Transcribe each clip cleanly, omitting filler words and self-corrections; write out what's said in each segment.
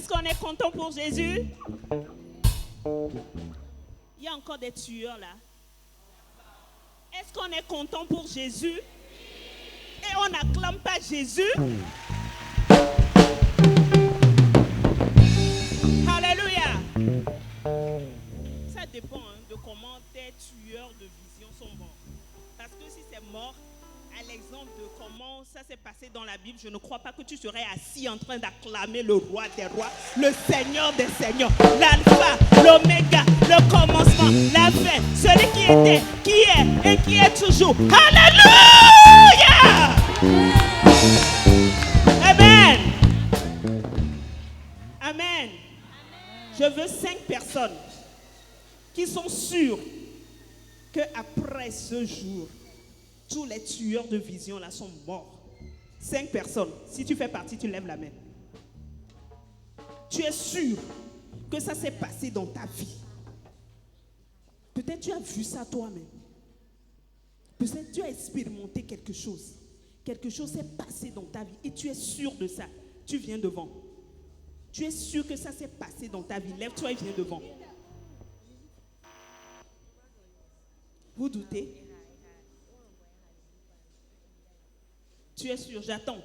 Est-ce qu'on est content pour Jésus? Il y a encore des tueurs là. Est-ce qu'on est content pour Jésus? Et on n'acclame pas Jésus? Alléluia. Ça dépend de comment tes tueurs de vision sont morts. Parce que si c'est mort, à l'exemple de comment ça s'est passé dans la Bible, je ne crois pas que tu serais assis en train d'acclamer le roi des rois, le Seigneur des seigneurs, l'alpha, l'oméga, le commencement, la fin, celui qui était, qui est et qui est toujours. Alléluia! Amen. Amen. Je veux 5 personnes qui sont sûres qu'après ce jour, tous les tueurs de vision là sont morts. 5 personnes. Si tu fais partie, tu lèves la main. Tu es sûr que ça s'est passé dans ta vie. Peut-être tu as vu ça toi-même. Peut-être tu as expérimenté quelque chose. Quelque chose s'est passé dans ta vie et tu es sûr de ça. Tu viens devant. Tu es sûr que ça s'est passé dans ta vie. Lève-toi et viens devant. Vous doutez? Tu es sûr, j'attends.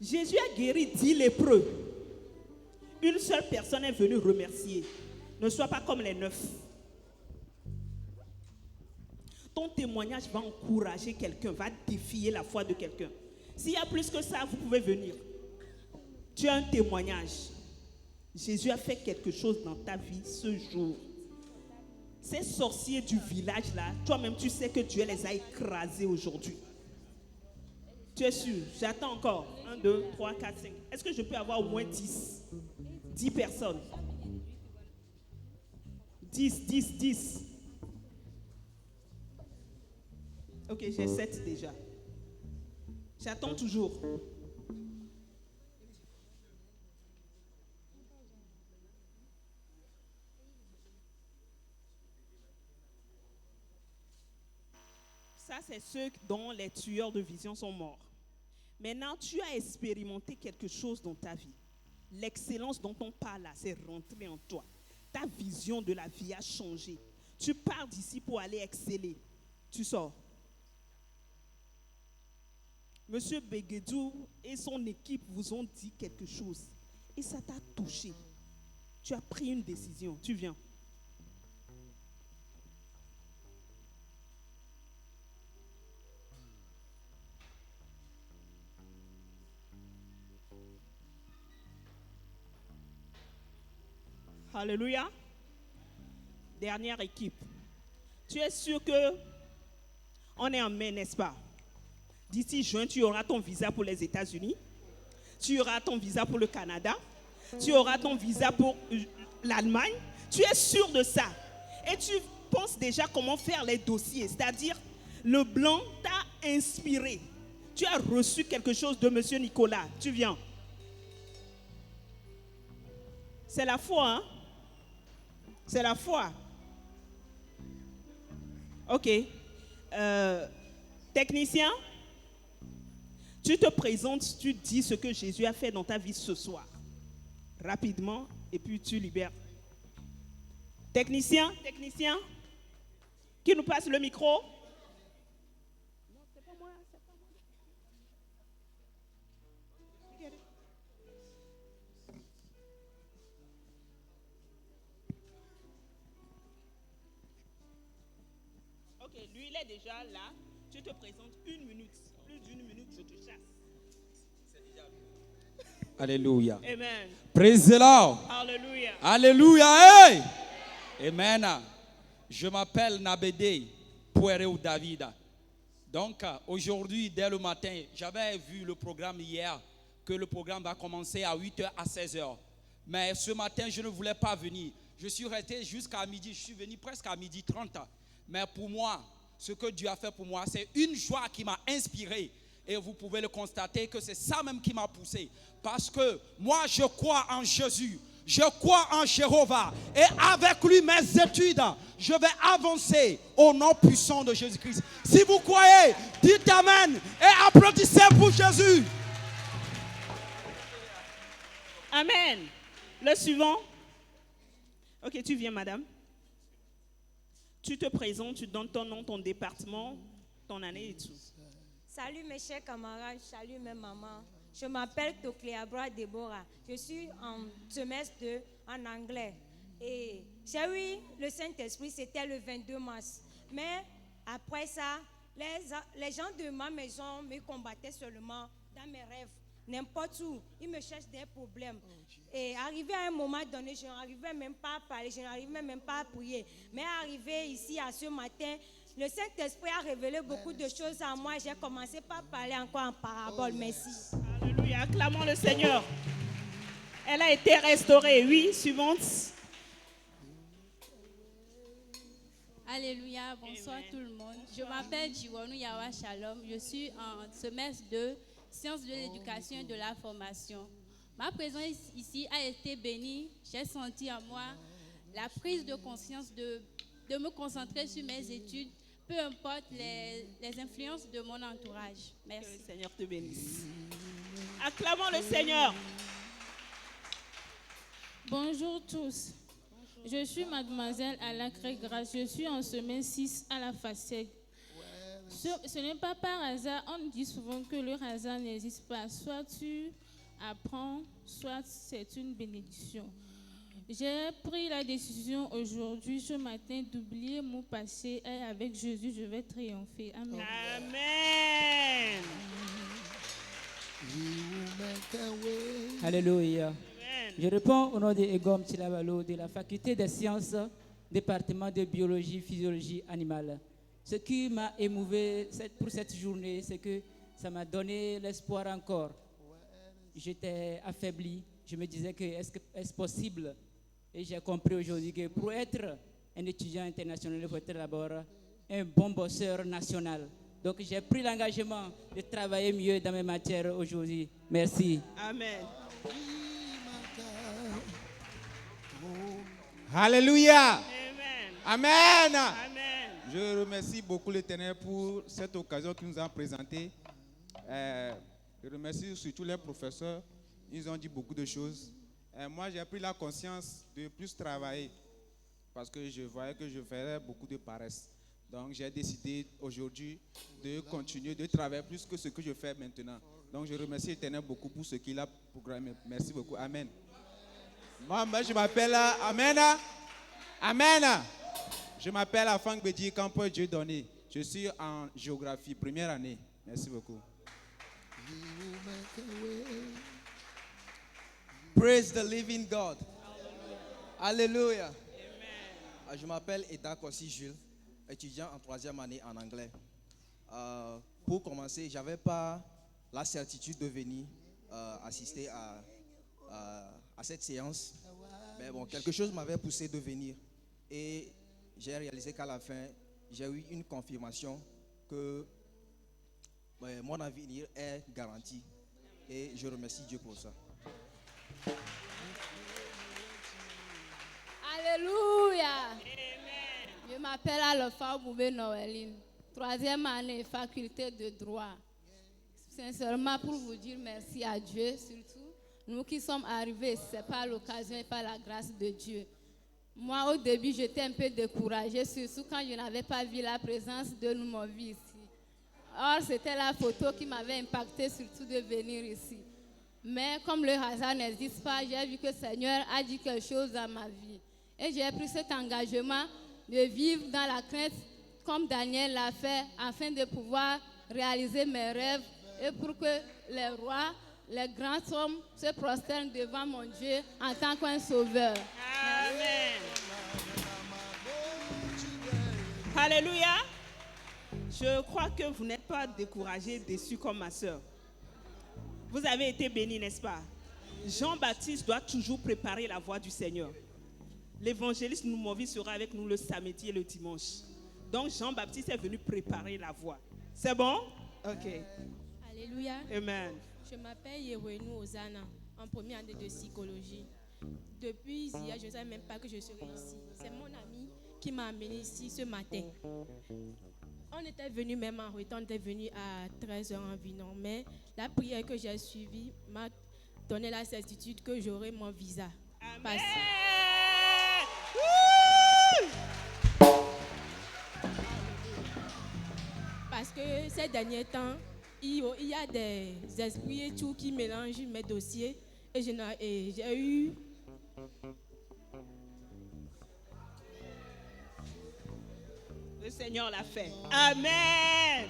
Jésus a guéri 10 lépreux. Une seule personne est venue remercier. Ne sois pas comme les 9. Ton témoignage va encourager quelqu'un, va défier la foi de quelqu'un. S'il y a plus que ça, vous pouvez venir. Tu as un témoignage. Jésus a fait quelque chose dans ta vie ce jour. Ces sorciers du village là, toi-même tu sais que Dieu les a écrasés aujourd'hui. Tu es sûr? J'attends encore. 1, 2, 3, 4, 5. Est-ce que je peux avoir au moins 10? 10 personnes. 10. Ok, j'ai 7 déjà. J'attends toujours. Ça, c'est ceux dont les tueurs de vision sont morts. Maintenant, tu as expérimenté quelque chose dans ta vie. L'excellence dont on parle là, c'est rentré en toi. Ta vision de la vie a changé. Tu pars d'ici pour aller exceller. Tu sors. Monsieur Begedou et son équipe vous ont dit quelque chose. Et ça t'a touché. Tu as pris une décision. Tu viens. Alléluia. Dernière équipe. Tu es sûr que on est en mai, n'est-ce pas? D'ici juin, tu auras ton visa pour les États-Unis. Tu auras ton visa pour le Canada. Tu auras ton visa pour l'Allemagne. Tu es sûr de ça. Et tu penses déjà comment faire les dossiers. C'est-à-dire, le blanc t'a inspiré. Tu as reçu quelque chose de monsieur Nicolas. Tu viens. C'est la foi, hein? C'est la foi. Ok. Technicien, tu te présentes, tu dis ce que Jésus a fait dans ta vie ce soir. Rapidement, et puis tu libères. Technicien, qui nous passe le micro? Non, c'est pas moi, Ok, lui il est déjà là. Tu te présentes 1 minute. Plus d'1 minute, je te chasse. Alléluia. Amen. Praise the Lord. Alléluia. Alléluia. Hey. Amen. Je m'appelle Nabede Puereu David. Donc, aujourd'hui, dès le matin, j'avais vu le programme hier, que le programme va commencer à 8h à 16h. Mais ce matin, je ne voulais pas venir. Je suis resté jusqu'à midi. Je suis venu presque à 12h30. Mais pour moi, ce que Dieu a fait pour moi, c'est une joie qui m'a inspiré. Et vous pouvez le constater que c'est ça même qui m'a poussé. Parce que moi, je crois en Jésus. Je crois en Jéhovah. Et avec lui, mes études, je vais avancer au nom puissant de Jésus-Christ. Si vous croyez, dites Amen et applaudissez pour Jésus. Amen. Le suivant. Ok, tu viens, madame. Tu te présentes, tu donnes ton nom, ton département, ton année et tout. Salut mes chers camarades, salut mes mamans. Je m'appelle Tokleabra Deborah. Je suis en semestre 2 en anglais. Et j'ai eu le Saint-Esprit, c'était le 22 mars. Mais après ça, les gens de ma maison me combattaient seulement dans mes rêves. N'importe où, ils me cherchent des problèmes. Et arrivé à un moment donné, je n'arrivais même pas à parler, je n'arrivais même pas à prier. Mais arrivé ici à ce matin, le Saint-Esprit a révélé beaucoup de choses à moi. J'ai commencé par parler encore en parabole. Merci. Alléluia, acclamons le Seigneur. Elle a été restaurée. Oui, suivante. Alléluia, bonsoir Amen. tout le monde. Je m'appelle Jiwonou Yawa Shalom. Je suis en semestre 2, sciences de l'éducation et de la formation. Ma présence ici a été bénie. J'ai senti en moi la prise de conscience de me concentrer sur mes études, peu importe les influences de mon entourage. Que Merci. le Seigneur te bénisse. Acclamons le Seigneur. Bonjour tous. Je suis mademoiselle Alacré Grace. Je suis en semaine 6 à la FACEG. Ce n'est pas par hasard. On dit souvent que le hasard n'existe pas. Soit tu apprends, soit c'est une bénédiction. J'ai pris la décision aujourd'hui, ce matin, d'oublier mon passé et avec Jésus, je vais triompher. Amen. Amen. Alléluia. Amen. Je réponds au nom de Egom Chilabalo de la faculté des sciences, département de biologie, physiologie animale. Ce qui m'a émouvé pour cette journée, c'est que ça m'a donné l'espoir encore. J'étais affaibli. Je me disais que est-ce possible? Et j'ai compris aujourd'hui que pour être un étudiant international, il faut être d'abord un bon bosseur national. Donc j'ai pris l'engagement de travailler mieux dans mes matières aujourd'hui. Merci. Amen. Alléluia. Amen. Amen. Amen. Je remercie beaucoup l'Éternel pour cette occasion qu'il nous a présentée. Je remercie surtout les professeurs. Ils ont dit beaucoup de choses. Moi, j'ai pris la conscience de plus travailler parce que je voyais que je faisais beaucoup de paresse. Donc, j'ai décidé aujourd'hui de continuer de travailler plus que ce que je fais maintenant. Donc, je remercie l'Éternel beaucoup pour ce qu'il a programmé. Merci beaucoup. Amen. Moi, je m'appelle Amen. Amen. Je m'appelle Afang Bedi Campo Dieu donné. Je suis en géographie, première année. Merci beaucoup. Praise the living God. Alléluia. Je m'appelle Eda Kossi Jules, étudiant en troisième année en anglais. Pour commencer, je n'avais pas la certitude de venir assister à cette séance. Mais bon, quelque chose m'avait poussé de venir. Et j'ai réalisé qu'à la fin, j'ai eu une confirmation que mon avenir est garanti. Et je remercie Dieu pour ça. Alléluia. Je m'appelle Alpha Boubé Noéline, troisième année, faculté de droit. Sincèrement, pour vous dire merci à Dieu, surtout, nous qui sommes arrivés, ce n'est pas l'occasion et pas la grâce de Dieu. Moi, au début, j'étais un peu découragée, surtout quand je n'avais pas vu la présence de mon vie ici. Or, c'était la photo qui m'avait impacté, surtout de venir ici. Mais comme le hasard n'existe pas, j'ai vu que le Seigneur a dit quelque chose dans ma vie. Et j'ai pris cet engagement de vivre dans la crainte comme Daniel l'a fait, afin de pouvoir réaliser mes rêves et pour que les rois, les grands hommes se prosternent devant mon Dieu en tant qu'un sauveur. Amen. Alléluia. Je crois que vous n'êtes pas découragés, déçus comme ma soeur. Vous avez été bénis, n'est-ce pas? Jean-Baptiste doit toujours préparer la voie du Seigneur. L'évangéliste Noumovi sera avec nous le samedi et le dimanche. Donc Jean-Baptiste est venu préparer la voie. C'est bon? Ok. Alléluia. Amen. Je m'appelle Yewenou Ozana, en première année de psychologie. Depuis hier, je ne savais même pas que je serais ici. C'est mon ami qui m'a amené ici ce matin. On était venu même en retard, on était venu à 13h environ. Mais la prière que j'ai suivie m'a donné la certitude que j'aurai mon visa. Amen. Parce que ces derniers temps, il y a des esprits et tout qui mélangent mes dossiers. Et j'ai eu... Le Seigneur l'a fait. Amen.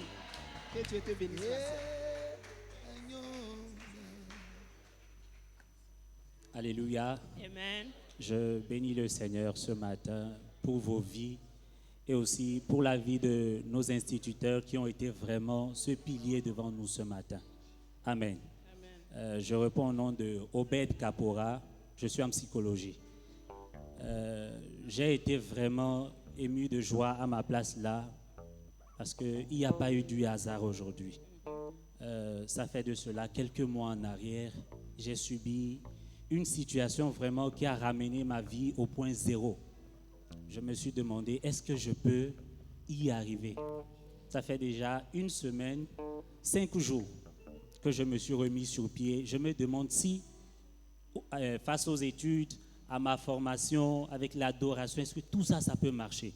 Que Dieu te bénisse. Alléluia. Amen. Je bénis le Seigneur ce matin pour vos vies et aussi pour la vie de nos instituteurs qui ont été vraiment ce pilier devant nous ce matin. Amen. Je réponds au nom de Obed Kapora. Je suis en psychologie. J'ai été vraiment ému de joie à ma place là parce qu'il n'y a pas eu du hasard aujourd'hui. Ça fait de cela quelques mois en arrière, j'ai subi une situation vraiment qui a ramené ma vie au point zéro. Je me suis demandé, est-ce que je peux y arriver? Ça fait déjà une semaine, 5 jours que je me suis remis sur pied. Je me demande si, face aux études, à ma formation, avec l'adoration, est-ce que tout ça, ça peut marcher?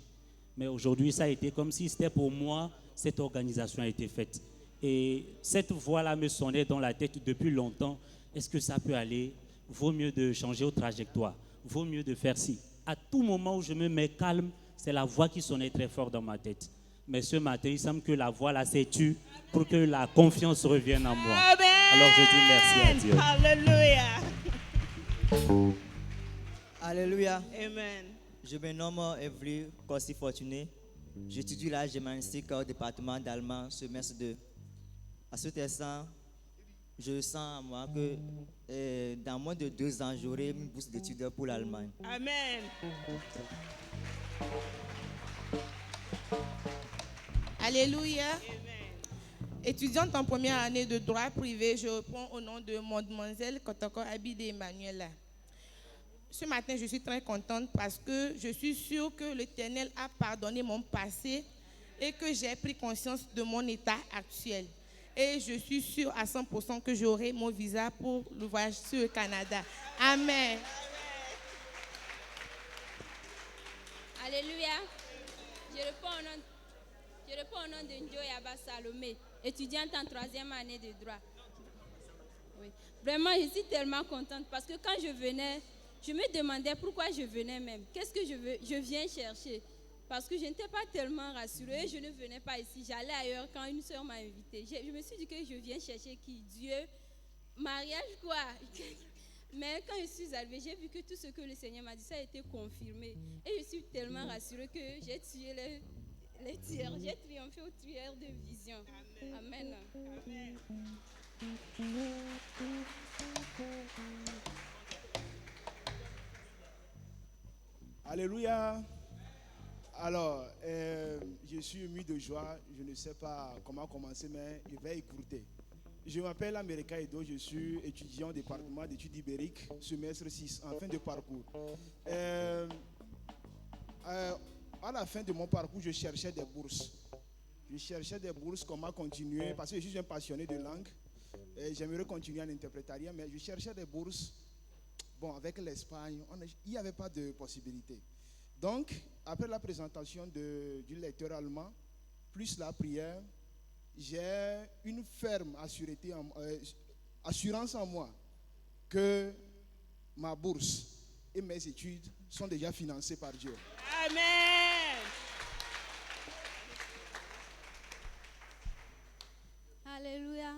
Mais aujourd'hui, ça a été comme si c'était pour moi, cette organisation a été faite. Et cette voix-là me sonnait dans la tête depuis longtemps. Est-ce que ça peut aller? Vaut mieux de changer aux trajectoires. Vaut mieux de faire ci. À tout moment où je me mets calme, c'est la voix qui sonnait très fort dans ma tête. Mais ce matin, il semble que la voix là s'est tue pour que la confiance revienne en moi. Amen. Alors je dis merci à Dieu. Alléluia. Alléluia. Amen. Je me nomme Evry Kossi Fortuné. J'étudie l'art germanistique au département d'allemand, semestre 2. À cet instant, je sens à moi que dans moins de 2 ans, j'aurai une bourse d'études pour l'Allemagne. Amen. Alléluia. Étudiante en première année de droit privé, je réponds au nom de mademoiselle Kotoko Abide Emmanuela. Ce matin, je suis très contente parce que je suis sûre que l'Éternel a pardonné mon passé et que j'ai pris conscience de mon état actuel. Et je suis sûre à 100% que j'aurai mon visa pour le voyage sur le Canada. Amen. Alléluia. Je réponds au nom de Njoyaba Salomé, étudiante en 3e année de droit. Oui. Vraiment, je suis tellement contente parce que quand je venais, je me demandais pourquoi je venais même. Qu'est-ce que je viens chercher? Parce que je n'étais pas tellement rassurée, je ne venais pas ici. J'allais ailleurs quand une soeur m'a invitée. Je me suis dit que je viens chercher qui? Dieu, mariage quoi? Mais quand je suis arrivée, j'ai vu que tout ce que le Seigneur m'a dit, ça a été confirmé. Et je suis tellement rassurée que j'ai tué les tueurs. J'ai triomphé aux tueurs de vision. Amen. Amen. Alléluia. Alors, je suis ému de joie. Je ne sais pas comment commencer, mais je vais écouter. Je m'appelle America Edo, je suis étudiant au département d'études ibériques, semestre 6, en fin de parcours. À la fin de mon parcours, je cherchais des bourses. Je cherchais des bourses, comment continuer, parce que je suis un passionné de langue. J'aimerais continuer en interprétariat, mais je cherchais des bourses. Bon, avec l'Espagne, il n'y avait pas de possibilité. Donc, après la présentation du lecteur allemand, plus la prière, j'ai une ferme assurance en moi que ma bourse et mes études sont déjà financées par Dieu. Amen. Alléluia.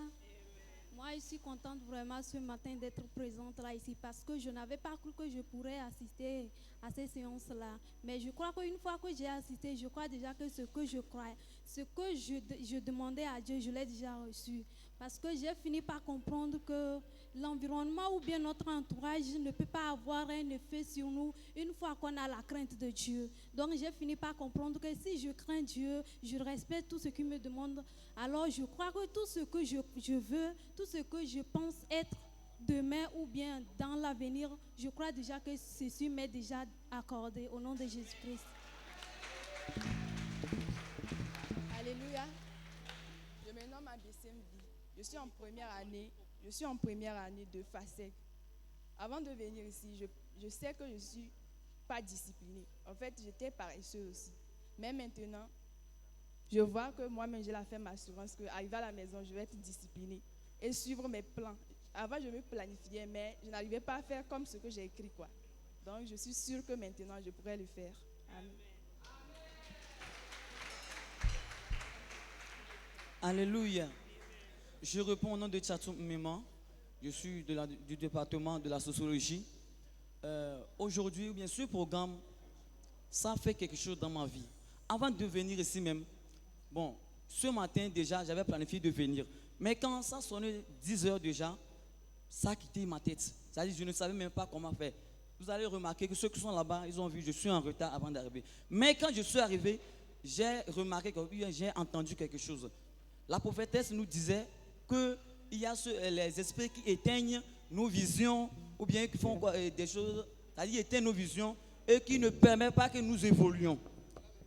Moi, je suis contente vraiment ce matin d'être présente là ici parce que je n'avais pas cru que je pourrais assister à ces séances-là. Mais je crois qu'une fois que j'ai assisté, je crois déjà que ce que je crois, ce que je demandais à Dieu, je l'ai déjà reçu. Parce que j'ai fini par comprendre que l'environnement ou bien notre entourage ne peut pas avoir un effet sur nous une fois qu'on a la crainte de Dieu. Donc j'ai fini par comprendre que si je crains Dieu, je respecte tout ce qu'il me demande. Alors je crois que tout ce que je veux, tout ce que je pense être demain ou bien dans l'avenir, je crois déjà que ceci m'est déjà accordé au nom de Jésus-Christ. Alléluia. Je me nomme Abessembi. Je suis en première année Je suis en première année de FASEC. Avant de venir ici, je sais que je ne suis pas disciplinée. En fait, j'étais paresseuse aussi. Mais maintenant, je vois que moi-même, j'ai la ferme assurance qu'arriver à la maison, je vais être disciplinée et suivre mes plans. Avant, je me planifiais, mais je n'arrivais pas à faire comme ce que j'ai écrit, quoi. Donc, je suis sûre que maintenant, je pourrais le faire. Amen. Alléluia. Je réponds au nom de Tchatou Mema. Je suis du département de la sociologie. Aujourd'hui, bien sûr, ce programme, ça fait quelque chose dans ma vie. Avant de venir ici même, bon, ce matin déjà, j'avais planifié de venir. Mais quand ça sonnait 10 heures déjà, ça a quitté ma tête. C'est-à-dire que je ne savais même pas comment faire. Vous allez remarquer que ceux qui sont là-bas, ils ont vu, je suis en retard avant d'arriver. Mais quand je suis arrivé, j'ai remarqué que j'ai entendu quelque chose. La prophétesse nous disait qu'il y a les esprits qui éteignent nos visions ou bien qui font des choses, c'est-à-dire éteignent nos visions et qui ne permettent pas que nous évoluions.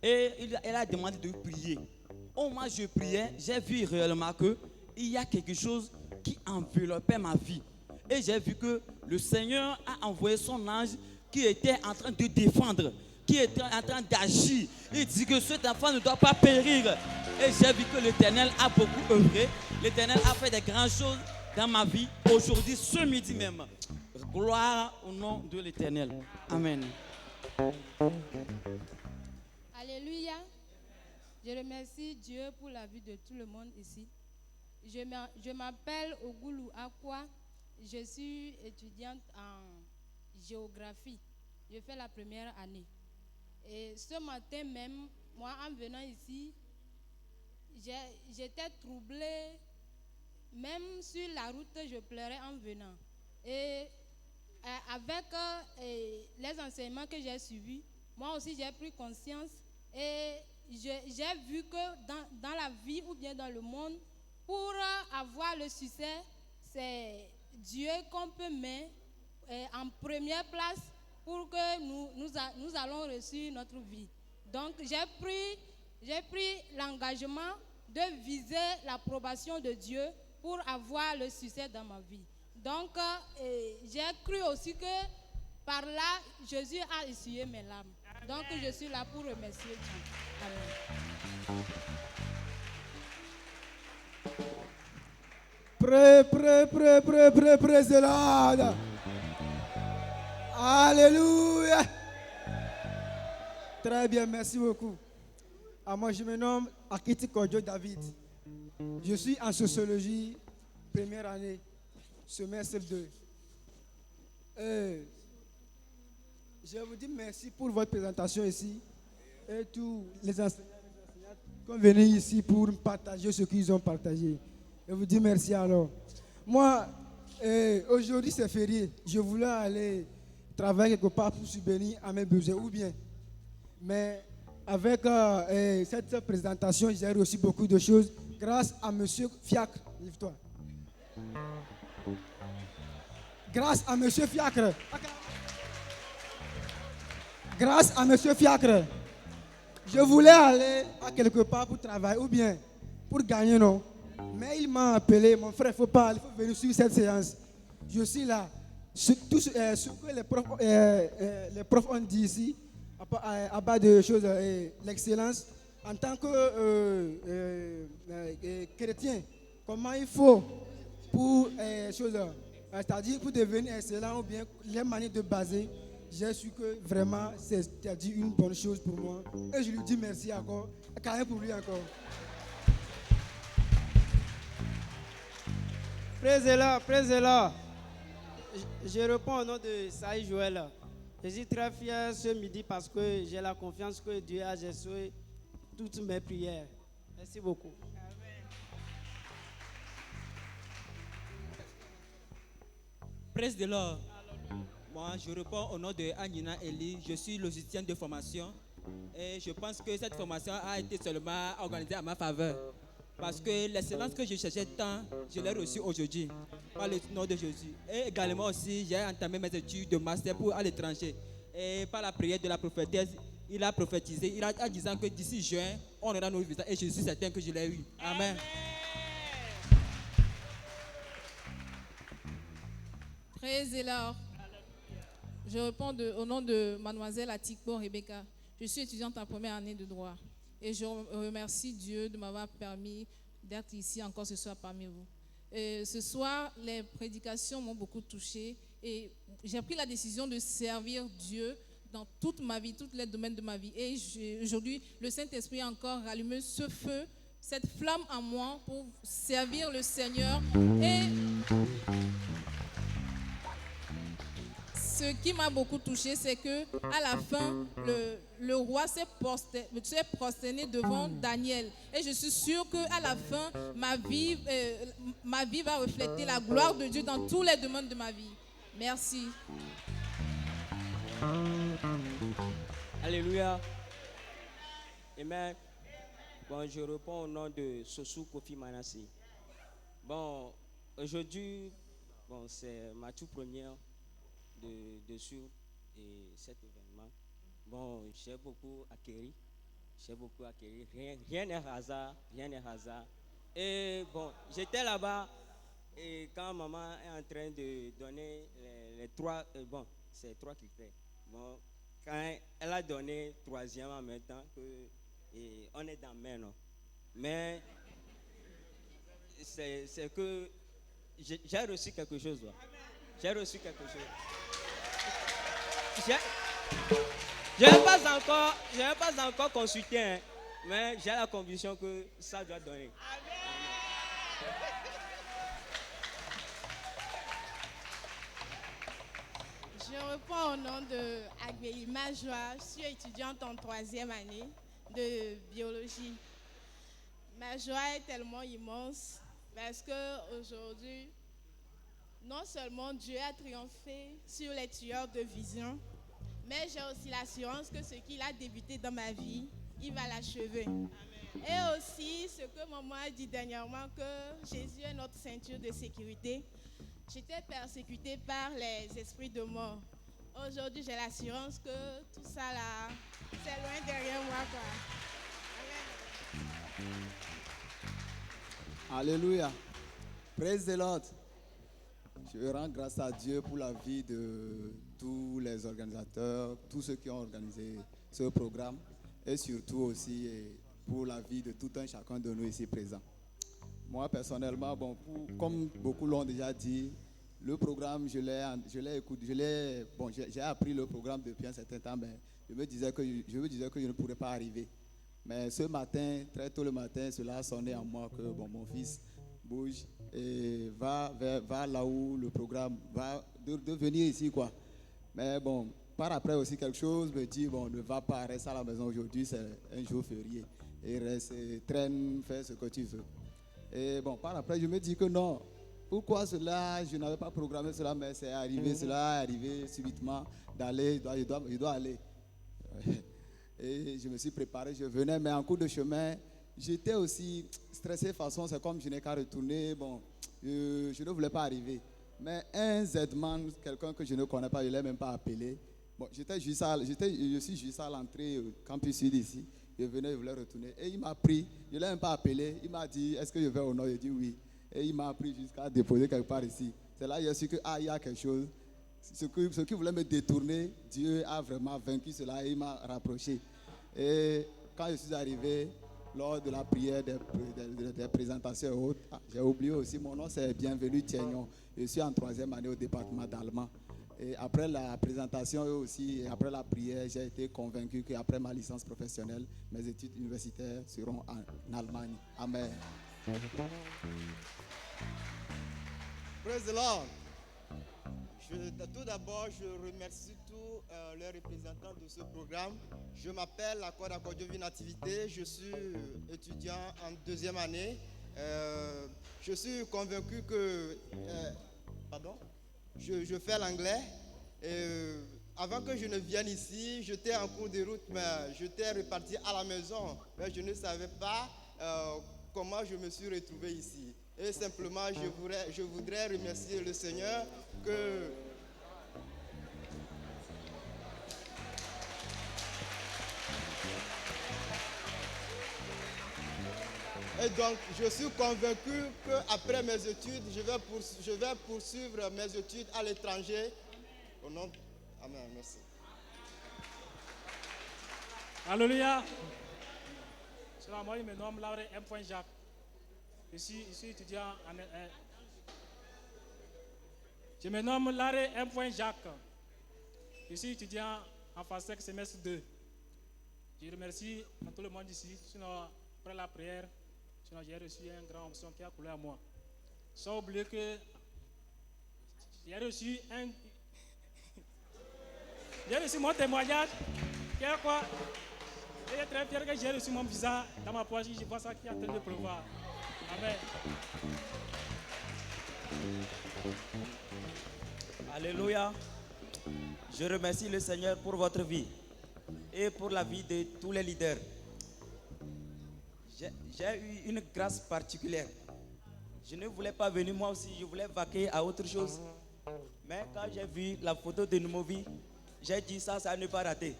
Et elle a demandé de prier. Au moment où je priais, j'ai vu réellement qu'il y a quelque chose qui enveloppait ma vie. Et j'ai vu que le Seigneur a envoyé son ange qui était en train de défendre, qui était en train d'agir. Il dit que cet enfant ne doit pas périr. Et j'ai vu que l'Éternel a beaucoup œuvré. L'Éternel a fait des grandes choses dans ma vie. Aujourd'hui, ce midi même. Gloire au nom de l'Éternel. Amen. Alléluia. Je remercie Dieu pour la vie de tout le monde ici. Je m'appelle Ogoulou Akwa. Je suis étudiante en géographie. Je fais la première année. Et ce matin même, moi, en venant ici, j'étais troublée. Même sur la route, je pleurais en venant. Et avec les enseignements que j'ai suivis, moi aussi, j'ai pris conscience et j'ai vu que dans la vie ou bien dans le monde, pour avoir le succès, c'est Dieu qu'on peut mettre en première place pour que nous allons réussir notre vie. Donc, j'ai pris l'engagement de viser l'approbation de Dieu pour avoir le succès dans ma vie. Donc, j'ai cru aussi que par là, Jésus a essuyé mes larmes. Donc, je suis là pour remercier Dieu. Amen. Praise the Lord. Alléluia. Très bien, merci beaucoup. Moi, je me nomme Akiti Kodjo David. Je suis en sociologie, première année, semestre 2. Je vous dis merci pour votre présentation ici et tous les enseignants qui sont venus ici pour partager ce qu'ils ont partagé. Je vous dis merci alors. Moi, aujourd'hui c'est férié. Je voulais aller travailler quelque part pour subvenir à mes besoins ou bien. Mais avec cette présentation, j'ai reçu beaucoup de choses grâce à M. Fiacre. Lève-toi. Grâce à M. Fiacre. Grâce à M. Fiacre, je voulais aller à quelque part pour travailler ou bien pour gagner, non. Mais il m'a appelé, mon frère, il faut venir sur cette séance. Je suis là. Ce que les profs ont dit ici, à bas de choses, l'excellence, en tant que chrétien, comment il faut pour c'est-à-dire pour devenir excellent ou bien les manières de baser. J'ai su que vraiment c'est une bonne chose pour moi. Et je lui dis merci encore. Quand même pour lui encore. Praise the Lord. Je réponds au nom de Saïd Joël. Je suis très fier ce midi parce que j'ai la confiance que Dieu a exaucé toutes mes prières. Merci beaucoup. Praise the Lord. Moi, je réponds au nom de Anina Eli. Je suis logicien de formation et je pense que cette formation a été seulement organisée à ma faveur. Parce que l'excellence que je cherchais tant, je l'ai reçue aujourd'hui par le nom de Jésus. Et également aussi, j'ai entamé mes études de master pour à l'étranger. Et par la prière de la prophétesse, il a prophétisé, il a disant que d'ici juin, on aura nos visas. Et je suis certain que je l'ai eu. Amen. Praise the Lord. Je réponds au nom de mademoiselle Atikbo Rebecca. Je suis étudiante en première année de droit. Et je remercie Dieu de m'avoir permis d'être ici encore ce soir parmi vous. Et ce soir, les prédications m'ont beaucoup touchée. Et j'ai pris la décision de servir Dieu dans toute ma vie, tous les domaines de ma vie. Et aujourd'hui, le Saint-Esprit a encore rallumé ce feu, cette flamme en moi pour servir le Seigneur. Et ce qui m'a beaucoup touché, c'est que à la fin, le roi s'est prosterné devant Daniel. Et je suis sûre qu'à la fin, ma vie va refléter la gloire de Dieu dans tous les domaines de ma vie. Merci. Alléluia. Amen. Bon, je réponds au nom de Sosou Kofi Manassi. Bon, aujourd'hui, bon, c'est ma toute première sur cet événement. Bon, j'ai beaucoup acquis. Rien n'est hasard, Et bon, j'étais là-bas et quand maman est en train de donner les trois, c'est trois critères. Bon, quand elle a donné troisième en même temps on est dans main, non? Mais c'est que j'ai reçu quelque chose. Là. J'ai reçu quelque chose. Je n'ai pas encore consulté, hein, mais j'ai la conviction que ça doit donner. Je réponds au nom de Agbeli Majoa. Je suis étudiante en troisième année de biologie. Ma joie est tellement immense parce qu'aujourd'hui, non seulement Dieu a triomphé sur les tueurs de vision, mais j'ai aussi l'assurance que ce qu'il a débuté dans ma vie, il va l'achever. Et aussi, ce que maman a dit dernièrement, que Jésus est notre ceinture de sécurité. J'étais persécutée par les esprits de mort. Aujourd'hui, j'ai l'assurance que tout ça là, c'est loin derrière moi, quoi. Amen. Alléluia. Praise the Lord. Je rends grâce à Dieu pour la vie de tous les organisateurs, tous ceux qui ont organisé ce programme et surtout aussi pour la vie de tout un chacun de nous ici présents. Moi personnellement, comme beaucoup l'ont déjà dit, le programme, je l'ai écouté, j'ai appris le programme depuis un certain temps, mais je me disais que je ne pourrais pas arriver. Mais ce matin, très tôt le matin, cela a sonné en moi que mon fils bouge et va là où le programme va de venir ici, quoi. Mais bon, par après aussi quelque chose me dit, ne va pas, reste à la maison aujourd'hui, c'est un jour férié. Et reste, traîne, fais ce que tu veux. Et bon, par après, je me dis que non. Pourquoi cela? Je n'avais pas programmé cela, mais c'est arrivé, cela est arrivé subitement d'aller, je dois aller. Et je me suis préparé, je venais, mais en cours de chemin, j'étais aussi stressé de façon, c'est comme je n'ai qu'à retourner, je ne voulais pas arriver. Mais un Z-man, quelqu'un que je ne connais pas, je ne l'ai même pas appelé. Bon, je suis juste à l'entrée au campus sud ici. Je venais, je voulais retourner. Et il m'a pris, je ne l'ai même pas appelé. Il m'a dit, est-ce que je vais au nord? J'ai dit oui. Et il m'a pris jusqu'à déposer quelque part ici. C'est là que j'ai su que il y a quelque chose. Ce qui voulait me détourner, Dieu a vraiment vaincu cela et il m'a rapproché. Et quand je suis arrivé, lors de la prière des présentations et autres, j'ai oublié aussi, mon nom c'est Bienvenu Thiegnon. Je suis en troisième année au département d'allemand. Et après la présentation et aussi après la prière, j'ai été convaincu qu'après ma licence professionnelle, mes études universitaires seront en Allemagne. Amen. Praise the Lord. Tout d'abord, je remercie tous les représentants de ce programme. Je m'appelle Accord Accordio Nativité. Je suis étudiant en deuxième année. Je suis convaincu que... je fais l'anglais. Avant que je ne vienne ici, j'étais en cours de route, mais j'étais reparti à la maison. Mais je ne savais pas comment je me suis retrouvé ici. Et simplement, je voudrais remercier le Seigneur que... Et donc, je suis convaincu qu'après mes études, je vais poursuivre mes études à l'étranger. Au nom de... Amen. Merci. Alléluia. Moi, je me nomme Lauré M. Jacques. Je suis étudiant en... Je me nomme Larry M. Jacques. Je suis étudiant en FASEC semestre 2. Je remercie tout le monde ici. Sinon, après la prière, j'ai reçu une grande option qui a coulé à moi. Sans oublier que j'ai reçu mon témoignage. Qui est quoi? Je suis très fier que j'ai reçu mon visa dans ma poche. Je vois ça qui est en train de pleuvoir. Amen. Alléluia. Je remercie le Seigneur pour votre vie et pour la vie de tous les leaders. J'ai eu une grâce particulière. Je ne voulais pas venir moi aussi, je voulais vaquer à autre chose. Mais quand j'ai vu la photo de Numovi, j'ai dit ça ne pas rater.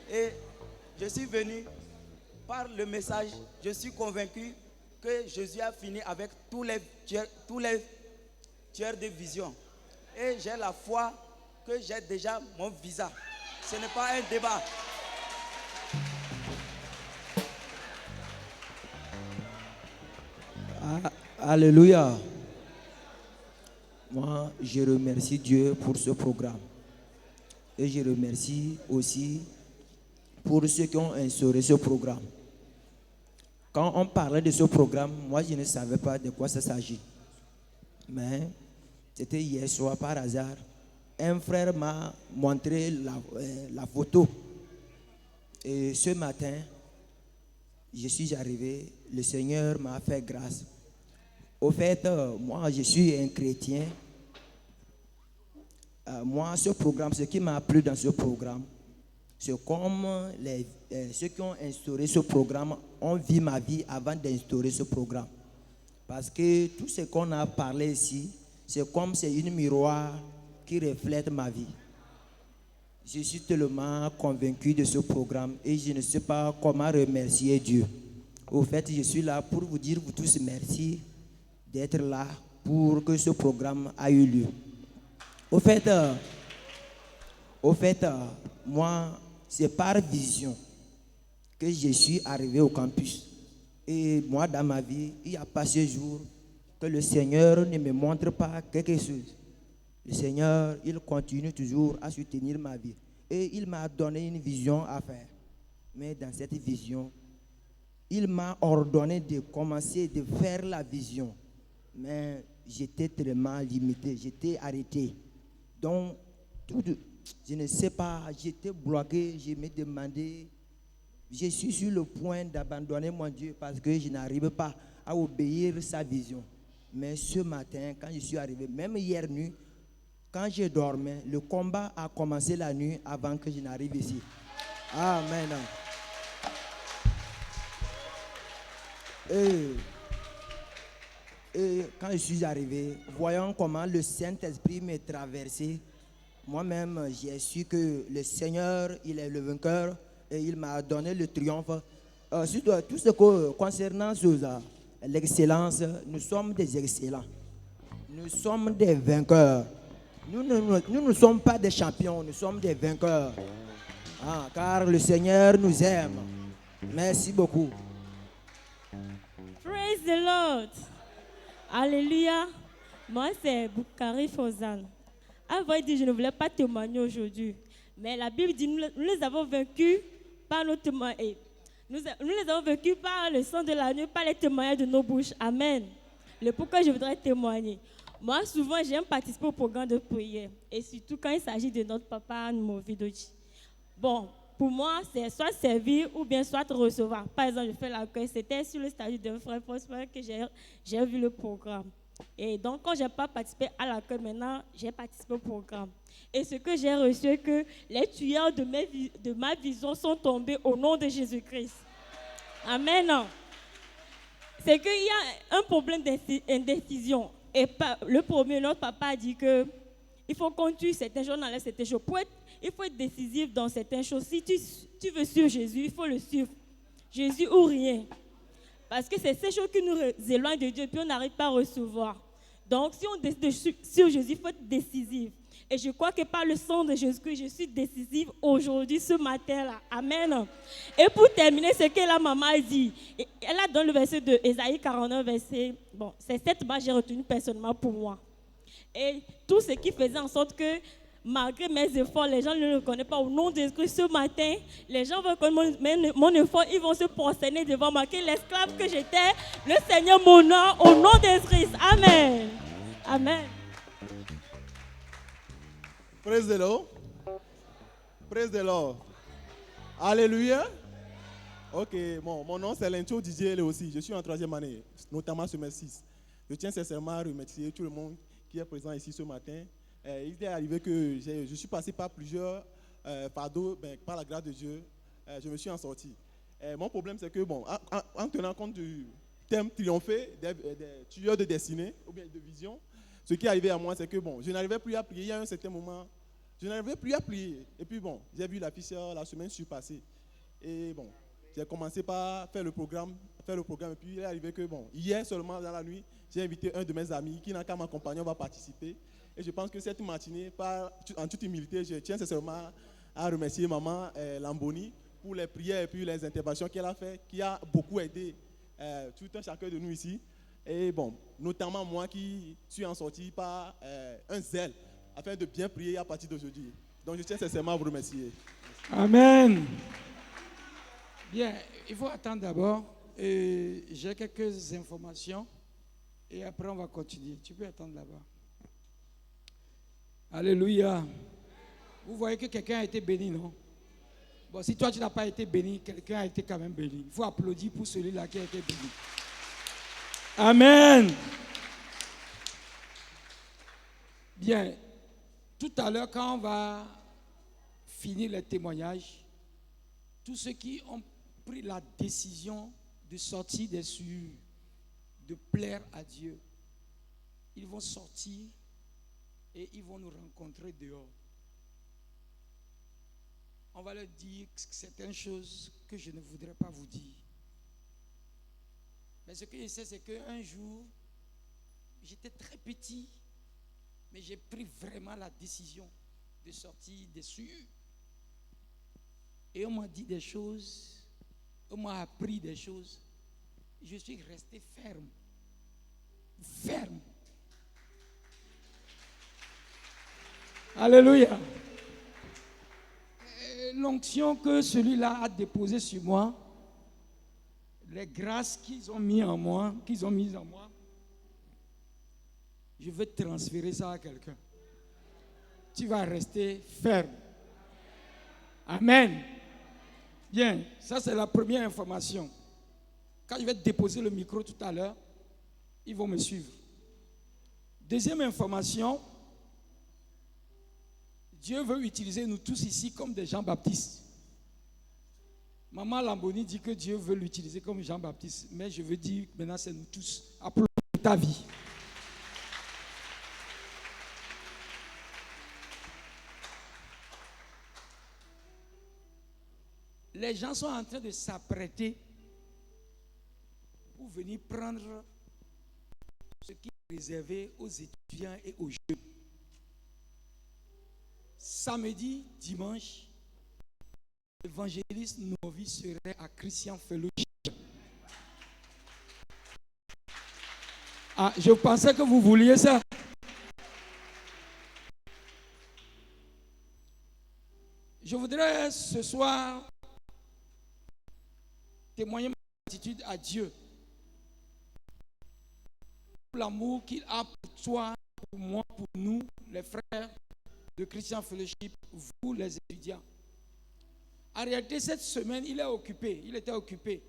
Et je suis venu par le message, je suis convaincu que Jésus a fini avec tous les tueurs de vision. Et j'ai la foi que j'ai déjà mon visa. Ce n'est pas un débat. Alléluia. Moi, je remercie Dieu pour ce programme. Et je remercie aussi pour ceux qui ont instauré ce programme. Quand on parlait de ce programme, moi, je ne savais pas de quoi ça s'agit. Mais c'était hier soir, par hasard, un frère m'a montré la photo. Et ce matin, je suis arrivé, le Seigneur m'a fait grâce. Au fait, moi, je suis un chrétien. Moi, ce programme, ce qui m'a plu dans ce programme, c'est comme ceux qui ont instauré ce programme ont vu ma vie avant d'instaurer ce programme. Parce que tout ce qu'on a parlé ici, c'est comme c'est une miroir qui reflète ma vie. Je suis tellement convaincu de ce programme et je ne sais pas comment remercier Dieu. Au fait, je suis là pour vous dire, vous tous, merci d'être là pour que ce programme ait eu lieu. Au fait, moi, c'est par vision que je suis arrivé au campus. Et moi, dans ma vie, il n'y a pas ce jour que le Seigneur ne me montre pas quelque chose. Le Seigneur, il continue toujours à soutenir ma vie. Et il m'a donné une vision à faire. Mais dans cette vision, il m'a ordonné de commencer de faire la vision. Mais j'étais tellement limité, j'étais arrêté. Donc, je ne sais pas, j'étais bloqué, je me demandais, je suis sur le point d'abandonner mon Dieu parce que je n'arrive pas à obéir sa vision. Mais ce matin, quand je suis arrivé, même hier nuit, quand je dormais, le combat a commencé la nuit avant que je n'arrive ici. Amen. Et quand je suis arrivé, voyant comment le Saint-Esprit m'est traversé, moi-même, j'ai su que le Seigneur, il est le vainqueur et il m'a donné le triomphe. Sur tout ce que concernant l'excellence, nous sommes des excellents. Nous sommes des vainqueurs. Nous ne sommes pas des champions, nous sommes des vainqueurs. Car le Seigneur nous aime. Merci beaucoup. Praise the Lord. Alléluia. Moi, c'est Boukari Fozan. À vrai dire, je ne voulais pas témoigner aujourd'hui. Mais la Bible dit nous les avons vaincus par nos témoignages. Nous les avons vaincus par le sang de l'agneau, par les témoignages de nos bouches. Amen. Le pourquoi je voudrais témoigner. Moi, souvent, j'aime participer au programme de prière. Et surtout quand il s'agit de notre papa Movidoji. Bon, pour moi, c'est soit servir ou bien soit recevoir. Par exemple, je fais l'accueil. C'était sur le statut d'un frère Prosper que j'ai vu le programme. Et donc, quand je n'ai pas participé à l'accueil, maintenant, j'ai participé au programme. Et ce que j'ai reçu, c'est que les tueurs de ma vision sont tombés au nom de Jésus-Christ. Amen. C'est qu'il y a un problème d'indécision. Et le premier, notre papa a dit qu'il faut qu'on tue certaines choses, on enlève certaines choses. Il faut être décisif dans certaines choses. Si tu veux suivre Jésus, il faut le suivre. Jésus ou rien. Parce que c'est ces choses qui nous éloignent de Dieu, puis on n'arrive pas à recevoir. Donc, si on décide de sur Jésus, il faut être décisif. Et je crois que par le sang de Jésus, je suis décisive aujourd'hui, ce matin-là. Amen. Et pour terminer, ce que la maman a dit, elle a donné le verset de Ésaïe 49, verset, bon, c'est cette base que j'ai retenue personnellement pour moi. Et tout ce qui faisait en sorte que, malgré mes efforts, les gens ne le reconnaissent pas. Au nom de Jésus, ce matin, les gens vont reconnaître mon effort, ils vont se prosterner devant moi. Que l'esclave que j'étais, le Seigneur m'honore au nom de Jésus. Amen. Amen. Praise the Lord. Praise the Lord. Alléluia. Ok, bon, mon nom c'est Lencho Didier aussi. Je suis en 3e année, notamment semestre 6. Je tiens sincèrement à remercier tout le monde qui est présent ici ce matin. Il est arrivé que je suis passé par plusieurs fardeaux, par la grâce de Dieu, je me suis en sorti. Mon problème, c'est que, bon, en tenant compte du thème triompher des tueurs de destinée ou bien de vision, ce qui est arrivé à moi, c'est que, bon, je n'arrivais plus à prier. Il y a un certain moment, je n'arrivais plus à prier. Et puis, bon, j'ai vu l'afficheur la semaine surpassée. Et, bon, j'ai commencé par faire le programme. Et puis, il est arrivé que, bon, hier seulement dans la nuit, j'ai invité un de mes amis qui n'a qu'à m'accompagner, on va participer. Et je pense que cette matinée, en toute humilité, je tiens sincèrement à remercier maman Lamboni pour les prières et puis les interventions qu'elle a fait, qui a beaucoup aidé tout un chacun de nous ici. Et bon, notamment moi qui suis en sortie par un zèle afin de bien prier à partir d'aujourd'hui. Donc je tiens sincèrement à vous remercier. Amen. Bien, il faut attendre d'abord. J'ai quelques informations et après on va continuer. Tu peux attendre là-bas. Alléluia. Vous voyez que quelqu'un a été béni, non? Bon, si toi tu n'as pas été béni, quelqu'un a été quand même béni. Il faut applaudir pour celui-là qui a été béni. Amen. Bien, tout à l'heure quand on va finir les témoignages, tous ceux qui ont pris la décision de sortir des cieux, de plaire à Dieu, ils vont sortir et ils vont nous rencontrer dehors. On va leur dire certaines choses que je ne voudrais pas vous dire. Mais ce que je sais, c'est qu'un jour, j'étais très petit, mais j'ai pris vraiment la décision de sortir des cieux. Et on m'a dit des choses, on m'a appris des choses. Je suis resté ferme. Ferme. Alléluia. L'onction que celui-là a déposée sur moi, les grâces qu'ils ont mises en moi, je veux transférer ça à quelqu'un. Tu vas rester ferme. Amen. Bien, ça c'est la première information. Quand je vais déposer le micro tout à l'heure, ils vont me suivre. Deuxième information, Dieu veut utiliser nous tous ici comme des Jean-Baptistes. Maman Lamboni dit que Dieu veut l'utiliser comme Jean-Baptiste, mais je veux dire maintenant c'est nous tous. Applaudis ta vie. Les gens sont en train de s'apprêter pour venir prendre ce qui est réservé aux étudiants et aux jeunes. Samedi, dimanche, l'évangéliste novice serait à Christian Fellowship. Ah, je pensais que vous vouliez ça. Je voudrais ce soir témoigner ma gratitude à Dieu pour l'amour qu'il a pour toi, pour moi, pour nous, les frères de Christian Fellowship, vous les étudiants. En réalité, cette semaine, il était occupé.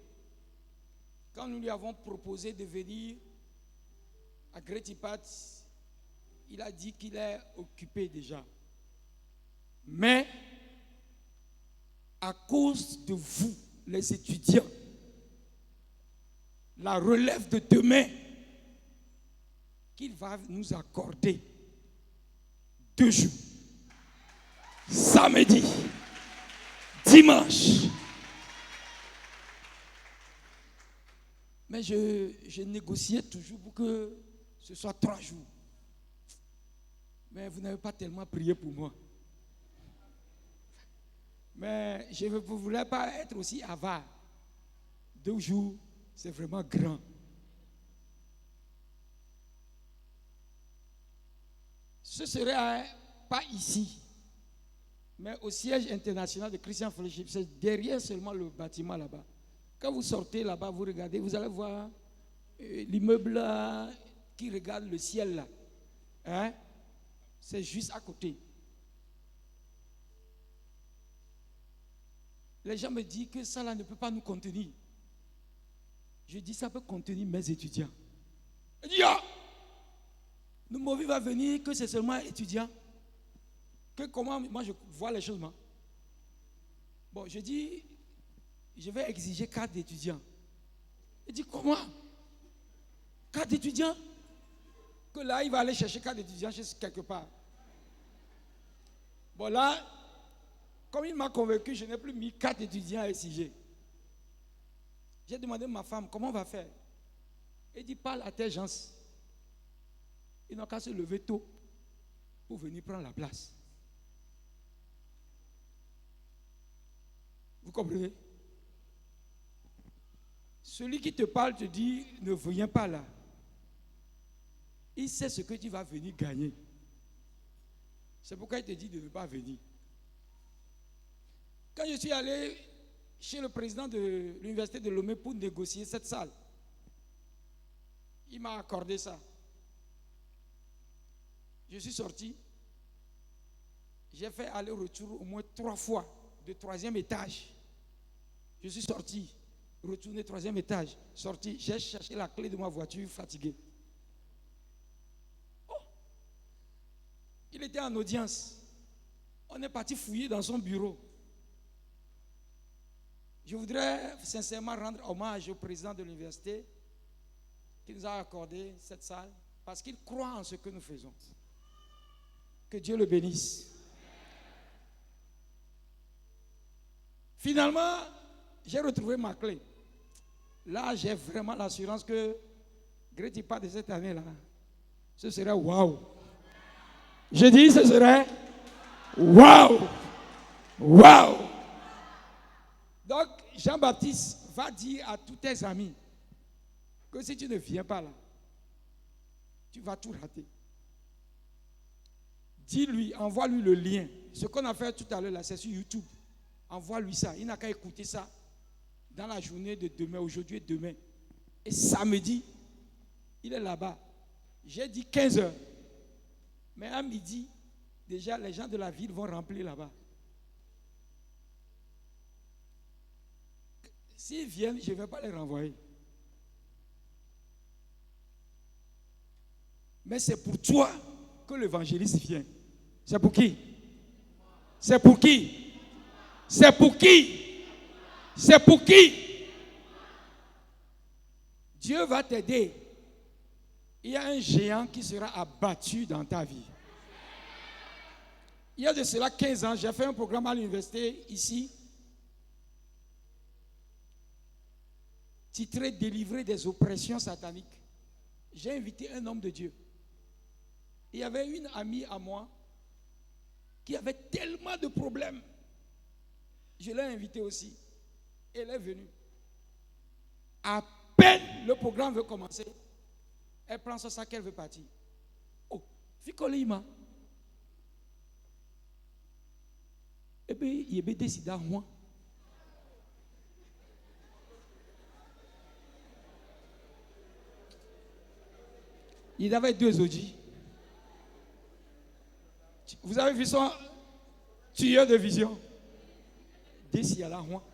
Quand nous lui avons proposé de venir à Great Impact, il a dit qu'il est occupé déjà. Mais, à cause de vous, les étudiants, la relève de demain qu'il va nous accorder 2 jours. Samedi, dimanche. Mais je négociais toujours pour que ce soit 3 jours. Mais vous n'avez pas tellement prié pour moi. Mais je ne voulais pas être aussi avare. 2 jours, c'est vraiment grand. Ce serait pas ici, mais au siège international de Christian Fellowship. C'est derrière seulement le bâtiment là-bas. Quand vous sortez là-bas, vous regardez, vous allez voir l'immeuble là, qui regarde le ciel là. Hein? C'est juste à côté. Les gens me disent que ça là ne peut pas nous contenir. Je dis ça peut contenir mes étudiants. Je dis le mauvais va venir que c'est seulement étudiant. Que comment moi je vois les choses moi. Bon, je dis je vais exiger 4 d'étudiants. Il dit comment 4 d'étudiants? Que là il va aller chercher 4 étudiants chez quelque part. Bon là, comme il m'a convaincu, je n'ai plus mis 4 étudiants à exiger. J'ai demandé à ma femme comment on va faire. Elle dit parle à tes gens. Ils n'ont qu'à se lever tôt pour venir prendre la place. Vous comprenez? Celui qui te parle te dit ne viens pas là. Il sait ce que tu vas venir gagner. C'est pourquoi il te dit de ne pas venir. Quand je suis allé chez le président de l'université de Lomé pour négocier cette salle, il m'a accordé ça. Je suis sorti. J'ai fait aller-retour au moins 3 fois de 3e étage. Je suis sorti, retourné 3e étage, sorti, j'ai cherché la clé de ma voiture fatigué. Oh! Il était en audience. On est parti fouiller dans son bureau. Je voudrais sincèrement rendre hommage au président de l'université qui nous a accordé cette salle parce qu'il croit en ce que nous faisons. Que Dieu le bénisse. Finalement, j'ai retrouvé ma clé. Là, j'ai vraiment l'assurance que, Great pas de cette année-là, ce serait waouh. Je dis, ce serait waouh. Waouh. Donc, Jean-Baptiste va dire à tous tes amis que si tu ne viens pas là, tu vas tout rater. Dis-lui, envoie-lui le lien. Ce qu'on a fait tout à l'heure là, c'est sur YouTube. Envoie-lui ça. Il n'a qu'à écouter ça dans la journée de demain, aujourd'hui et demain. Et samedi, il est là-bas. J'ai dit 15 heures. Mais à midi, déjà les gens de la ville vont remplir là-bas. S'ils viennent, je ne vais pas les renvoyer. Mais c'est pour toi que l'évangéliste vient. C'est pour qui? C'est pour qui? C'est pour qui? C'est pour qui? Dieu va t'aider. Il y a un géant qui sera abattu dans ta vie. Il y a de cela 15 ans, j'ai fait un programme à l'université ici, titré Délivrer des oppressions sataniques. J'ai invité un homme de Dieu. Il y avait une amie à moi qui avait tellement de problèmes. Je l'ai invitée aussi. Elle est venue. À peine le programme veut commencer, elle prend son sac, elle veut partir. Oh, Fikolima. Et puis, il est décidé à moi. Il avait 2 audits. Vous avez vu son tueur de vision? Décidé à la moi.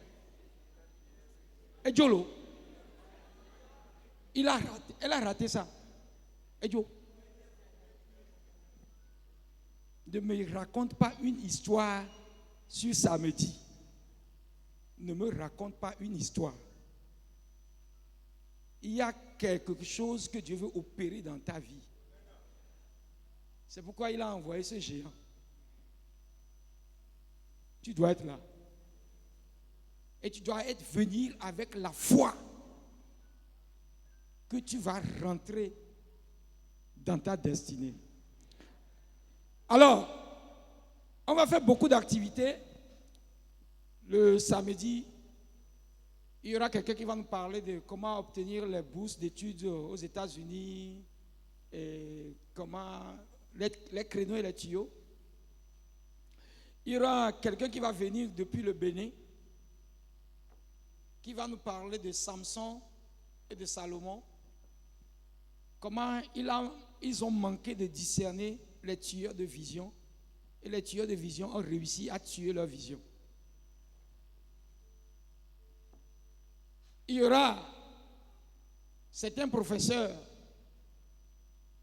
Et Jolo, elle a raté ça. Et Jolo, ne me raconte pas une histoire sur samedi. Ne me raconte pas une histoire. Il y a quelque chose que Dieu veut opérer dans ta vie. C'est pourquoi il a envoyé ce géant. Tu dois être là. Et tu dois venir avec la foi. que tu vas rentrer dans ta destinée. Alors, on va faire beaucoup d'activités. Le samedi, il y aura quelqu'un qui va nous parler de comment obtenir les bourses d'études aux États-Unis et comment les créneaux et les tuyaux. Il y aura quelqu'un qui va venir depuis le Bénin, qui va nous parler de Samson et de Salomon. Comment ils ont manqué de discerner les tueurs de vision. Et les tueurs de vision ont réussi à tuer leur vision. Il y aura certains professeurs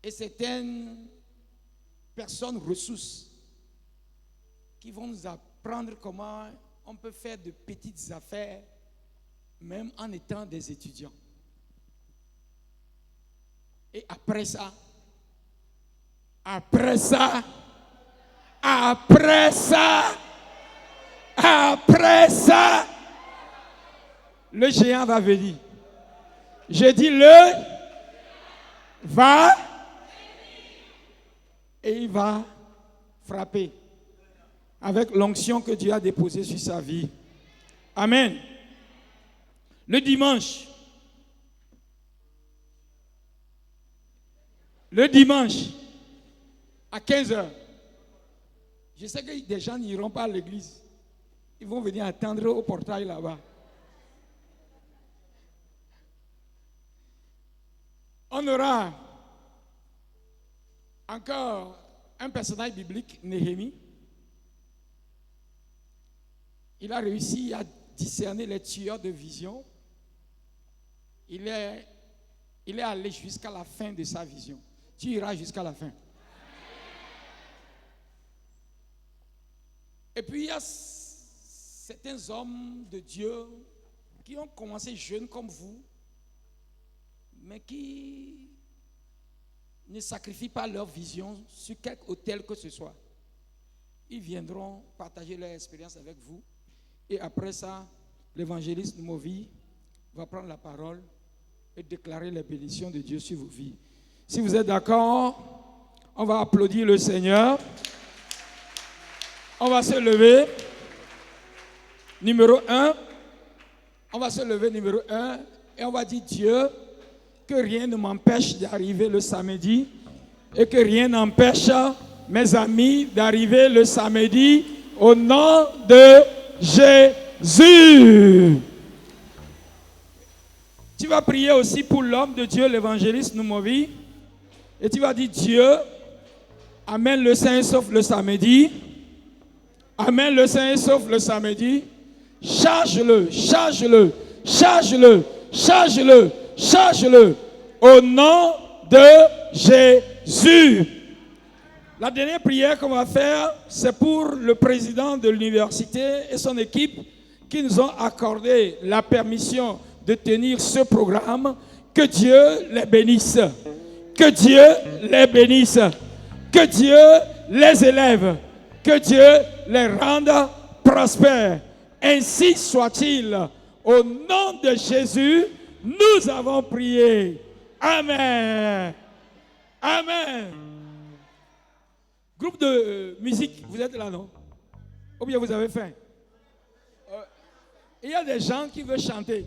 et certaines personnes ressources qui vont nous apprendre comment on peut faire de petites affaires même en étant des étudiants. Et après ça, le géant va venir. Je dis va et il va frapper avec l'onction que Dieu a déposée sur sa vie. Amen. Le dimanche, à 15h, je sais que des gens n'iront pas à l'église. Ils vont venir attendre au portail là-bas. On aura encore un personnage biblique, Néhémie. Il a réussi à discerner les tueurs de vision. Il est allé jusqu'à la fin de sa vision. Tu iras jusqu'à la fin. Et puis il y a certains hommes de Dieu qui ont commencé jeunes comme vous, mais qui ne sacrifient pas leur vision sur quelque autel que ce soit. Ils viendront partager leur expérience avec vous. Et après ça, l'évangéliste Movi va prendre la parole et déclarer les bénédictions de Dieu sur vos vies. Si vous êtes d'accord, on va applaudir le Seigneur. On va se lever. Numéro 1. On va se lever numéro 1 et on va dire Dieu, que rien ne m'empêche d'arriver le samedi et que rien n'empêche mes amis d'arriver le samedi au nom de Jésus. Tu vas prier aussi pour l'homme de Dieu, l'évangéliste Noumovi, et tu vas dire Dieu, amène le saint et sauf le samedi. Amène le saint et sauf le samedi. Charge-le, charge-le, charge-le, charge-le, charge-le au nom de Jésus. La dernière prière qu'on va faire, c'est pour le président de l'université et son équipe qui nous ont accordé la permission de tenir ce programme. Que Dieu les bénisse. Que Dieu les bénisse. Que Dieu les élève. Que Dieu les rende prospères. Ainsi soit-il. Au nom de Jésus, nous avons prié. Amen. Amen. Groupe de musique, vous êtes là, non? Ou bien vous avez faim? Il y a des gens qui veulent chanter.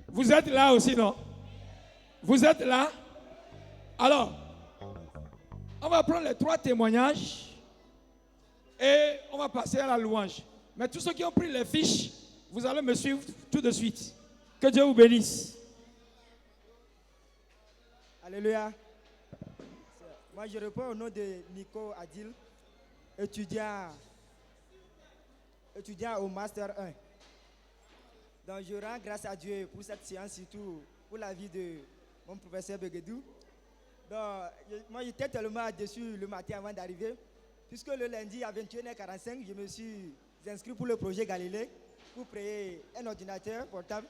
Vous êtes là aussi, non? Vous êtes là? Alors, on va prendre les 3 témoignages et on va passer à la louange. Mais tous ceux qui ont pris les fiches, vous allez me suivre tout de suite. Que Dieu vous bénisse. Alléluia. Moi, je réponds au nom de Nico Adil, étudiant au Master 1. Donc, je rends grâce à Dieu pour cette séance, surtout pour la vie de mon professeur Begedou. Donc, moi, j'étais tellement déçu le matin avant d'arriver, puisque le lundi à 21h45, je me suis inscrit pour le projet Galilée, pour créer un ordinateur portable.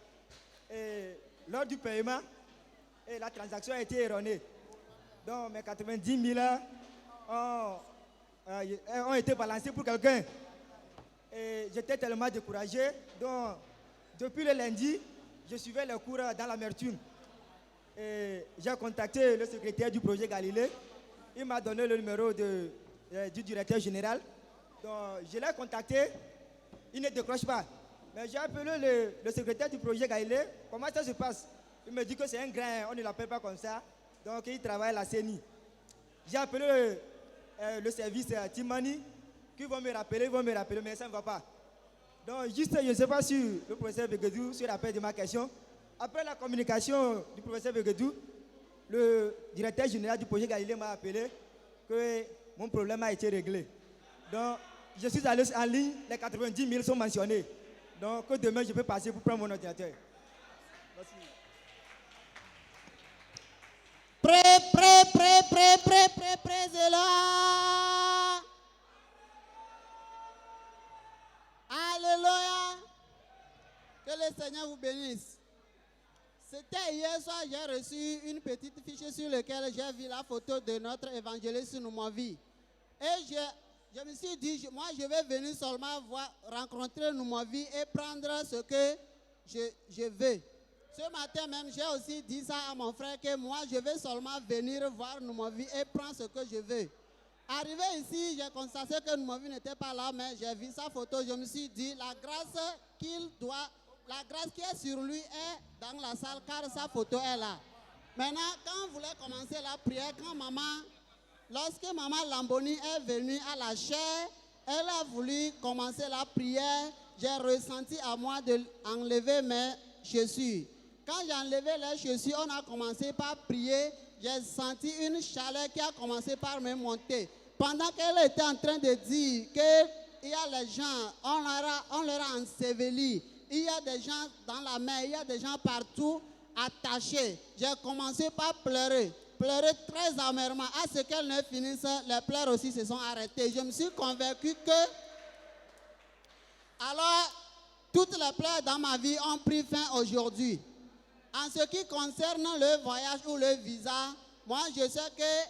Et lors du paiement, la transaction a été erronée. Donc, mes 90 000 ont été balancés pour quelqu'un. Et j'étais tellement découragé. Donc, depuis le lundi, je suivais les cours dans l'amertume. Et j'ai contacté le secrétaire du projet Galilée. Il m'a donné le numéro du directeur général. Donc, je l'ai contacté. Il ne décroche pas. Mais j'ai appelé le secrétaire du projet Galilée. Comment ça se passe? Il me dit que c'est un grain, on ne l'appelle pas comme ça. Donc, il travaille à la CENI. J'ai appelé le service Timani, qui vont me rappeler, mais ça ne va pas. Donc, juste, je ne sais pas si le professeur Begedou se rappelle de ma question. Après la communication du professeur Begedou, le directeur général du projet Galilée m'a appelé que mon problème a été réglé. Donc, je suis allé en ligne, les 90 000 sont mentionnés. Donc, que demain, je peux passer pour prendre mon ordinateur. Merci. Présez-le. Alléluia. Que le Seigneur vous bénisse. C'était hier soir, j'ai reçu une petite fiche sur laquelle j'ai vu la photo de notre évangéliste Noumovi. Et je me suis dit, moi je vais venir seulement rencontrer Noumovi et prendre ce que je veux. Ce matin même, j'ai aussi dit ça à mon frère que moi je vais seulement venir voir Noumovi et prendre ce que je veux. Arrivé ici, j'ai constaté que Noumovi n'était pas là, mais j'ai vu sa photo, je me suis dit, la grâce qui est sur lui est dans la salle car sa photo est là. Maintenant, quand on voulait commencer la prière, lorsque maman Lamboni est venue à la chaire, elle a voulu commencer la prière, j'ai ressenti à moi d'enlever mes chaussures. Quand j'ai enlevé les chaussures, on a commencé par prier, j'ai senti une chaleur qui a commencé par me monter. Pendant qu'elle était en train de dire qu'il y a les gens, on leur a enseveli. Il y a des gens dans la mer, il y a des gens partout attachés. J'ai commencé par pleurer très amèrement. À ce qu'elle ne finisse, les pleurs aussi se sont arrêtés. Je me suis convaincu que, alors, toutes les pleurs dans ma vie ont pris fin aujourd'hui. En ce qui concerne le voyage ou le visa, moi je sais que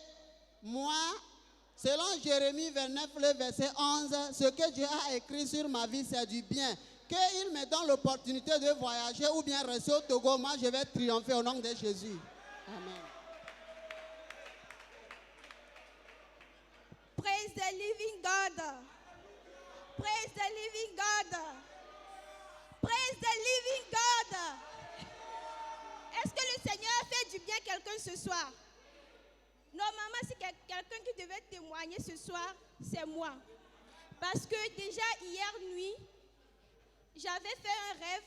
selon Jérémie 29, le verset 11, ce que Dieu a écrit sur ma vie, c'est du bien. Qu'il me donne l'opportunité de voyager ou bien rester au Togo, moi je vais triompher au nom de Jésus. Amen. Praise the living God. Praise the living God. Praise the living God. Est-ce que le Seigneur a fait du bien à quelqu'un ce soir? Normalement, si quelqu'un qui devait témoigner ce soir, c'est moi. Parce que déjà hier nuit, j'avais fait un rêve.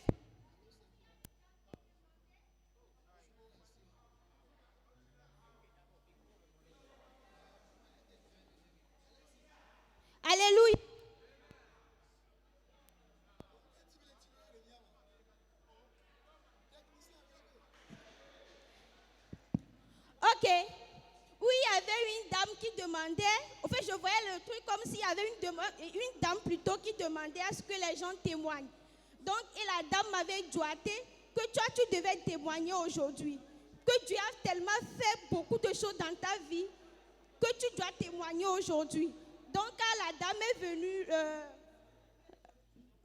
Alléluia. Ok. Oui, il y avait une dame qui demandait, en fait je voyais le truc comme s'il y avait une dame plutôt qui demandait à ce que les gens témoignent. Donc, et la dame m'avait doigté que toi tu devais témoigner aujourd'hui. Que Dieu a tellement fait beaucoup de choses dans ta vie que tu dois témoigner aujourd'hui. Donc, quand la dame est venue,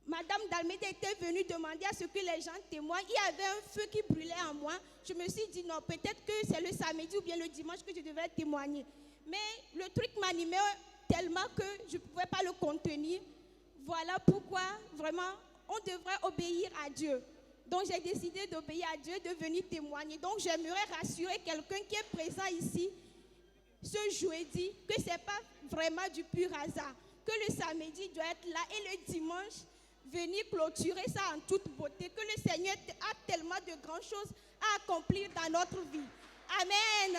Madame Dalméda était venue demander à ce que les gens témoignent. Il y avait un feu qui brûlait en moi. Je me suis dit non, peut-être que c'est le samedi ou bien le dimanche que je devrais témoigner. Mais le truc m'animait tellement que je ne pouvais pas le contenir. Voilà pourquoi vraiment on devrait obéir à Dieu. Donc j'ai décidé d'obéir à Dieu, de venir témoigner. Donc j'aimerais rassurer quelqu'un qui est présent ici ce jeudi que ce n'est pas vraiment du pur hasard. Que le samedi doit être là et le dimanche venir clôturer ça en toute beauté. Que le Seigneur a tellement de grandes choses à accomplir dans notre vie. Amen.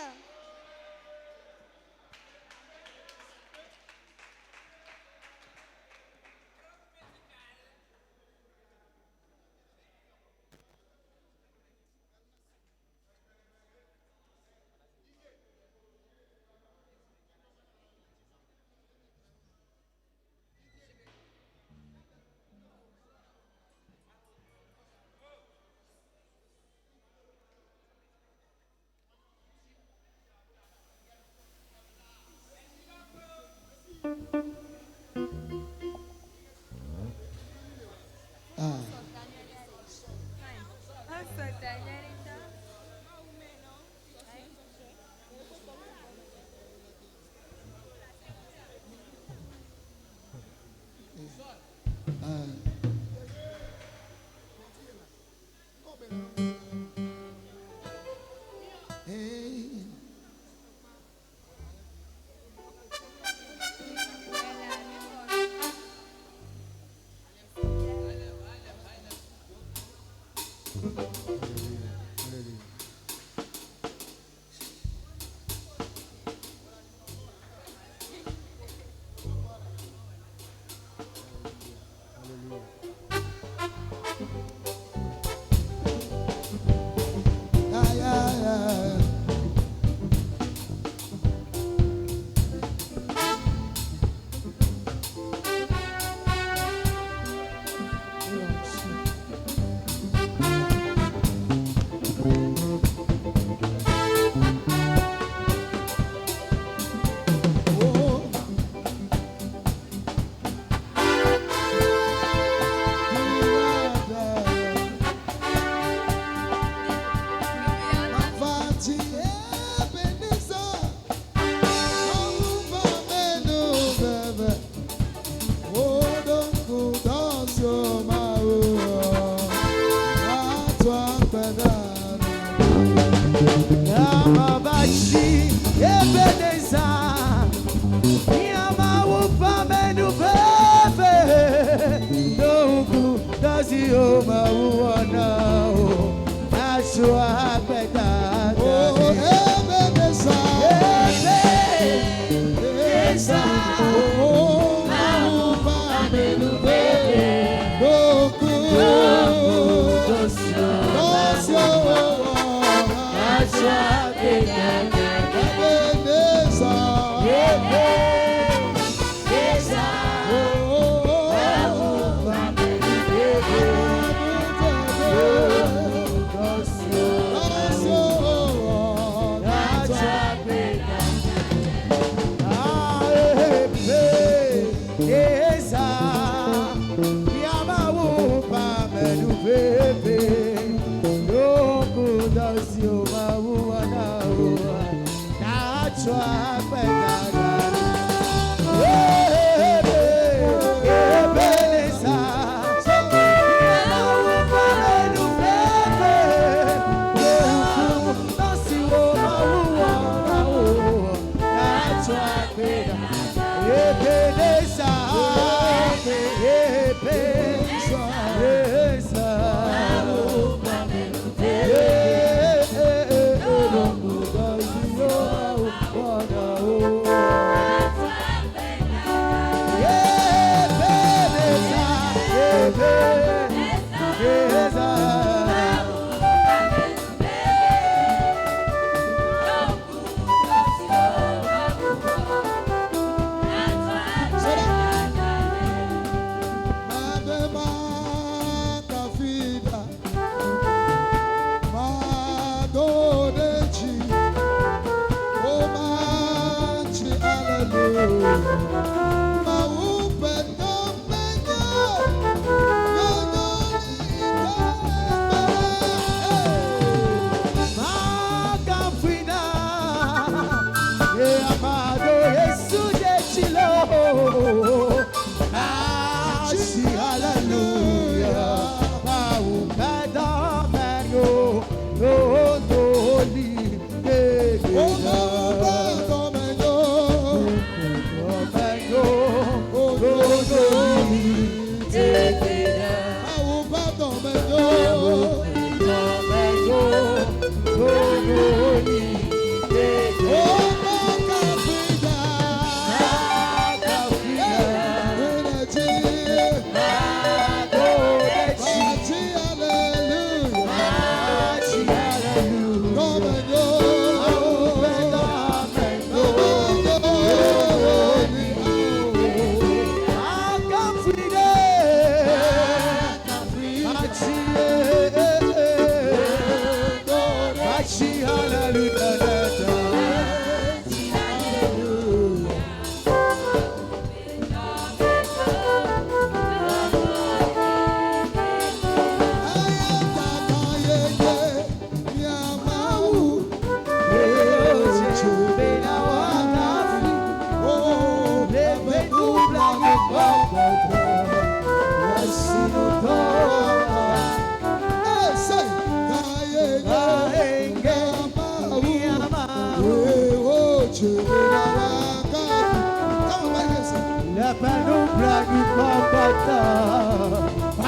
penu brani papata.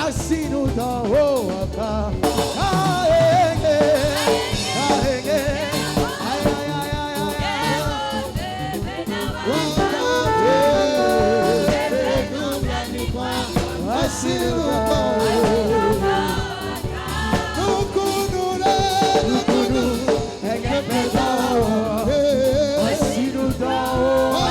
Asinu da oaka. Aenge, aenge. Ay ay ay ay ay. Penu brani papata. Asinu da oaka. Nukunule, nukunu. Enge pedawa. Asinu da oaka.